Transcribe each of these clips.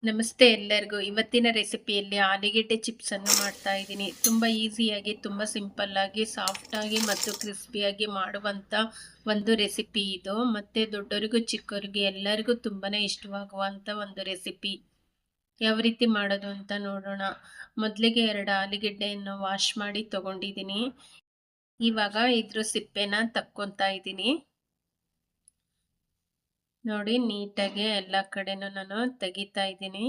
ನಮಸ್ತೆ ಎಲ್ಲರಿಗೂ. ಇವತ್ತಿನ ರೆಸಿಪಿಯಲ್ಲಿ ಆಲೂಗೆಡ್ಡೆ ಚಿಪ್ಸನ್ನು ಮಾಡ್ತಾ ಇದ್ದೀನಿ. ತುಂಬ ಈಸಿಯಾಗಿ, ತುಂಬ ಸಿಂಪಲ್ಲಾಗಿ, ಸಾಫ್ಟಾಗಿ ಮತ್ತು ಕ್ರಿಸ್ಪಿಯಾಗಿ ಮಾಡುವಂಥ ಒಂದು ರೆಸಿಪಿ ಇದು. ಮತ್ತು ದೊಡ್ಡವರಿಗೂ ಚಿಕ್ಕವರಿಗೂ ಎಲ್ಲರಿಗೂ ತುಂಬಾ ಇಷ್ಟವಾಗುವಂಥ ಒಂದು ರೆಸಿಪಿ. ಯಾವ ರೀತಿ ಮಾಡೋದು ಅಂತ ನೋಡೋಣ. ಮೊದಲಿಗೆ 2 ಆಲೂಗೆಡ್ಡೆಯನ್ನು ವಾಶ್ ಮಾಡಿ ತೊಗೊಂಡಿದ್ದೀನಿ. ಇವಾಗ ಇದ್ರ ಸಿಪ್ಪೆನ ತಕ್ಕೊತಾ ಇದ್ದೀನಿ. ನೋಡಿ, ನೀಟಾಗಿ ಎಲ್ಲ ಕಡೆನೂ ನಾನು ತೆಗಿತಾ ಇದ್ದೀನಿ.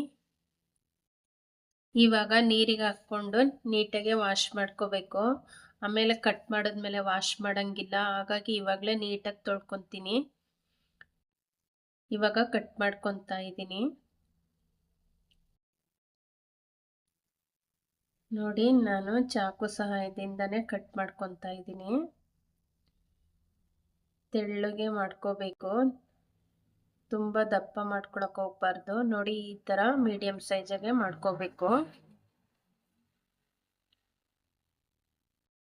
ಇವಾಗ ನೀರಿಗೆ ಹಾಕ್ಕೊಂಡು ನೀಟಾಗಿ ವಾಶ್ ಮಾಡ್ಕೋಬೇಕು. ಆಮೇಲೆ ಕಟ್ ಮಾಡಿದ್ಮೇಲೆ ವಾಶ್ ಮಾಡೋಂಗಿಲ್ಲ, ಹಾಗಾಗಿ ಇವಾಗಲೇ ನೀಟಾಗಿ ತೊಳ್ಕೊತೀನಿ. ಇವಾಗ ಕಟ್ ಮಾಡ್ಕೊತಾ ಇದ್ದೀನಿ. ನೋಡಿ, ನಾನು ಚಾಕು ಸಹಾಯದಿಂದನೇ ಕಟ್ ಮಾಡ್ಕೊತಾ ಇದ್ದೀನಿ. ತೆಳ್ಳಗೆ ಮಾಡ್ಕೋಬೇಕು, ತುಂಬ ದಪ್ಪ ಮಾಡ್ಕೊಳಕ್ಕೆ ಹೋಗ್ಬಾರ್ದು. ನೋಡಿ, ಈ ಥರ ಮೀಡಿಯಮ್ ಸೈಜಾಗೆ ಮಾಡ್ಕೋಬೇಕು.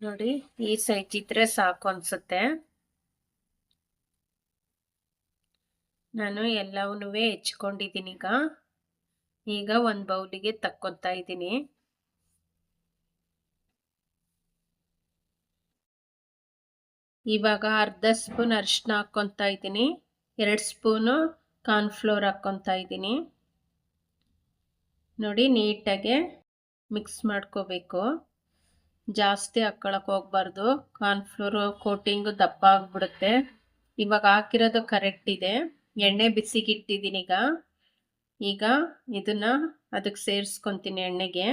ನೋಡಿ, ಈ ಸೈಜ್ ಇದ್ರೆ ಸಾಕು ಅನ್ಸುತ್ತೆ. ನಾನು ಎಲ್ಲವನ್ನೂ ಹೆಚ್ಕೊಂಡಿದ್ದೀನಿ. ಈಗ ಒಂದು ಬೌಲಿಗೆ ತಕ್ಕೊತಾ ಇದ್ದೀನಿ. ಇವಾಗ ಅರ್ಧ ಸ್ಪೂನ್ ಅರಿಶಿನ ಹಾಕ್ಕೊತಾ ಇದ್ದೀನಿ. 2 ಸ್ಪೂನು ಕಾರ್ನ್ಫ್ಲೋರ್ ಹಾಕ್ಕೊತಾ ಇದ್ದೀನಿ. ನೋಡಿ, ನೀಟಾಗೆ ಮಿಕ್ಸ್ ಮಾಡ್ಕೋಬೇಕು. ಜಾಸ್ತಿ ಹಾಕ್ಕೊಳಕ್ಕೆ ಹೋಗ್ಬಾರ್ದು, ಕಾರ್ನ್ಫ್ಲೋರ್ ಕೋಟಿಂಗು ದಪ್ಪ ಆಗಿಬಿಡುತ್ತೆ. ಇವಾಗ ಹಾಕಿರೋದು ಕರೆಕ್ಟ್ ಇದೆ. ಎಣ್ಣೆ ಬಿಸಿಗಿಟ್ಟಿದ್ದೀನಿ. ಈಗ ಇದನ್ನ ಅದಕ್ಕೆ ಸೇರಿಸ್ಕೊತೀನಿ ಎಣ್ಣೆಗೆ.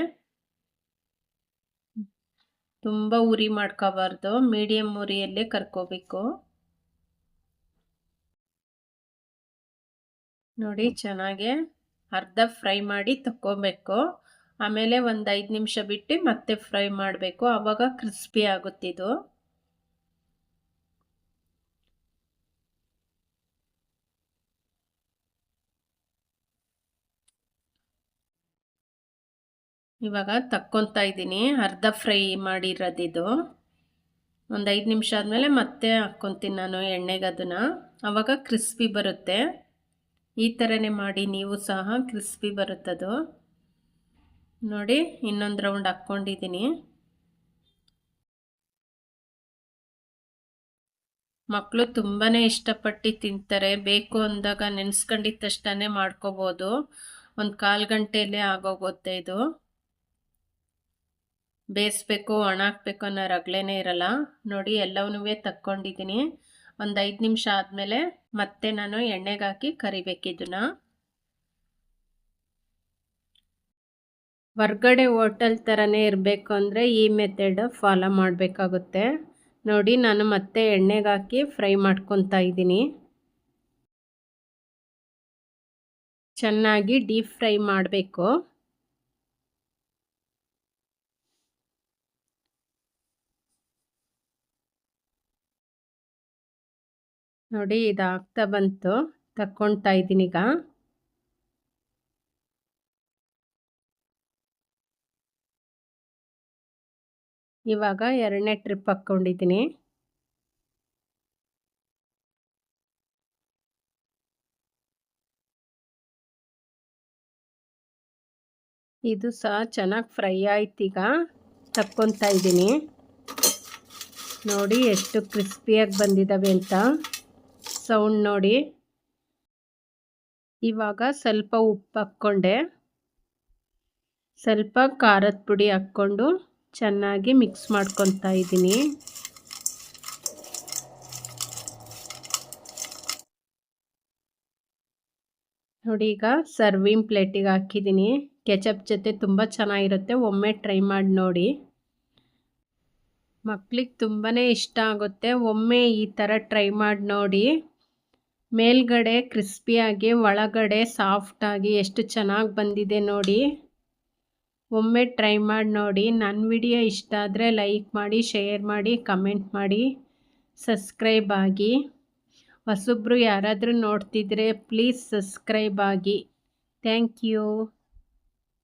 ತುಂಬ ಉರಿ ಮಾಡ್ಕೋಬಾರ್ದು, ಮೀಡಿಯಮ್ ಉರಿಯಲ್ಲೇ ಕರ್ಕೋಬೇಕು. ನೋಡಿ, ಚೆನ್ನಾಗಿ ಅರ್ಧ ಫ್ರೈ ಮಾಡಿ ತಕ್ಕೋಬೇಕು. ಆಮೇಲೆ ಒಂದು 5 ನಿಮಿಷ ಬಿಟ್ಟು ಮತ್ತೆ ಫ್ರೈ ಮಾಡಬೇಕು, ಆವಾಗ ಕ್ರಿಸ್ಪಿ ಆಗುತ್ತಿದ್ದು. ಇವಾಗ ತಕ್ಕೊತಾ ಇದ್ದೀನಿ, ಅರ್ಧ ಫ್ರೈ ಮಾಡಿರೋದಿದು. ಒಂದು 5 ನಿಮಿಷ ಆದಮೇಲೆ ಮತ್ತೆ ಹಾಕ್ಕೊತೀನಿ ನಾನು ಎಣ್ಣೆಗೆ ಅದನ್ನು, ಆವಾಗ ಕ್ರಿಸ್ಪಿ ಬರುತ್ತೆ. ಈ ಥರನೇ ಮಾಡಿ ನೀವು ಸಹ, ಕ್ರಿಸ್ಪಿ ಬರುತ್ತದು. ನೋಡಿ, ಇನ್ನೊಂದು ರೌಂಡ್ ಹಾಕ್ಕೊಂಡಿದ್ದೀನಿ. ಮಕ್ಕಳು ತುಂಬಾ ಇಷ್ಟಪಟ್ಟು ತಿಂತಾರೆ. ಬೇಕು ಅಂದಾಗ ನೆನೆಸ್ಕೊಂಡಿದ್ದ ತಕ್ಷಣ ಮಾಡ್ಕೋಬೋದು. ಒಂದು 1/4 ಗಂಟೆಯಲ್ಲೇ ಆಗೋಗುತ್ತೆ ಇದು. ಬೇಯಿಸ್ಬೇಕು, ಒಣ ಹಾಕ್ಬೇಕು ಅನ್ನೋ ರಗಳೆನೇ ಇರಲ್ಲ. ನೋಡಿ, ಎಲ್ಲವನ್ನೂ ತಕ್ಕೊಂಡಿದ್ದೀನಿ. ಒಂದು 5 ನಿಮಿಷ ಆದಮೇಲೆ ಮತ್ತೆ ನಾನು ಎಣ್ಣೆಗೆ ಹಾಕಿ ಕರಿಬೇಕಿದ್ದನ್ನ. ಹೊರ್ಗಡೆ ಹೋಟೆಲ್ ಥರನೇ ಇರಬೇಕು ಅಂದರೆ ಈ ಮೆಥಡ್ ಫಾಲೋ ಮಾಡಬೇಕಾಗುತ್ತೆ. ನೋಡಿ, ನಾನು ಮತ್ತೆ ಎಣ್ಣೆಗೆ ಹಾಕಿ ಫ್ರೈ ಮಾಡ್ಕೊತಾ ಇದ್ದೀನಿ. ಚೆನ್ನಾಗಿ ಡೀಪ್ ಫ್ರೈ ಮಾಡಬೇಕು. ನೋಡಿ, ಇದು ಆಗ್ತಾ ಬಂತು, ತಕ್ಕೊಳ್ತಾ ಇದ್ದೀನಿ. ಇವಾಗ 2ನೇ ಟ್ರಿಪ್ ಹಾಕ್ಕೊಂಡಿದ್ದೀನಿ. ಇದು ಸಹ ಚೆನ್ನಾಗಿ ಫ್ರೈ ಆಯ್ತು. ಈಗ ತಕ್ಕೊತಾ ಇದ್ದೀನಿ. ನೋಡಿ, ಎಷ್ಟು ಕ್ರಿಸ್ಪಿಯಾಗಿ ಬಂದಿದ್ದಾವೆ ಅಂತ. ಸೌಂಡ್ ನೋಡಿ. ಇವಾಗ ಸ್ವಲ್ಪ ಉಪ್ಪು ಹಾಕ್ಕೊಂಡೆ, ಸ್ವಲ್ಪ ಖಾರದ ಪುಡಿ ಹಾಕ್ಕೊಂಡು ಚೆನ್ನಾಗಿ ಮಿಕ್ಸ್ ಮಾಡ್ಕೊತಾ ಇದ್ದೀನಿ. ನೋಡಿ, ಈಗ ಸರ್ವಿಂಗ್ ಪ್ಲೇಟಿಗೆ ಹಾಕಿದ್ದೀನಿ. ಕೆಚಪ್ ಜೊತೆ ತುಂಬ ಚೆನ್ನಾಗಿರುತ್ತೆ, ಒಮ್ಮೆ ಟ್ರೈ ಮಾಡಿ ನೋಡಿ. ಮಕ್ಳಿಗೆ ತುಂಬಾ ಇಷ್ಟ ಆಗುತ್ತೆ, ಒಮ್ಮೆ ಈ ಥರ ಟ್ರೈ ಮಾಡಿ ನೋಡಿ. ಮೇಲ್ಗಡೆ ಕ್ರಿಸ್ಪಿಯಾಗಿ, ಒಳಗಡೆ ಸಾಫ್ಟಾಗಿ ಎಷ್ಟು ಚೆನ್ನಾಗಿ ಬಂದಿದೆ ನೋಡಿ. ಒಮ್ಮೆ ಟ್ರೈ ಮಾಡಿ ನೋಡಿ. ನನ್ನ ವಿಡಿಯೋ ಇಷ್ಟ ಆದರೆ ಲೈಕ್ ಮಾಡಿ, ಶೇರ್ ಮಾಡಿ, ಕಮೆಂಟ್ ಮಾಡಿ, ಸಬ್ಸ್ಕ್ರೈಬ್ ಆಗಿ. ಹೊಸಬ್ರು ಯಾರಾದರೂ ನೋಡ್ತಿದ್ರೆ ಪ್ಲೀಸ್ ಸಬ್ಸ್ಕ್ರೈಬ್ ಆಗಿ. Thank you.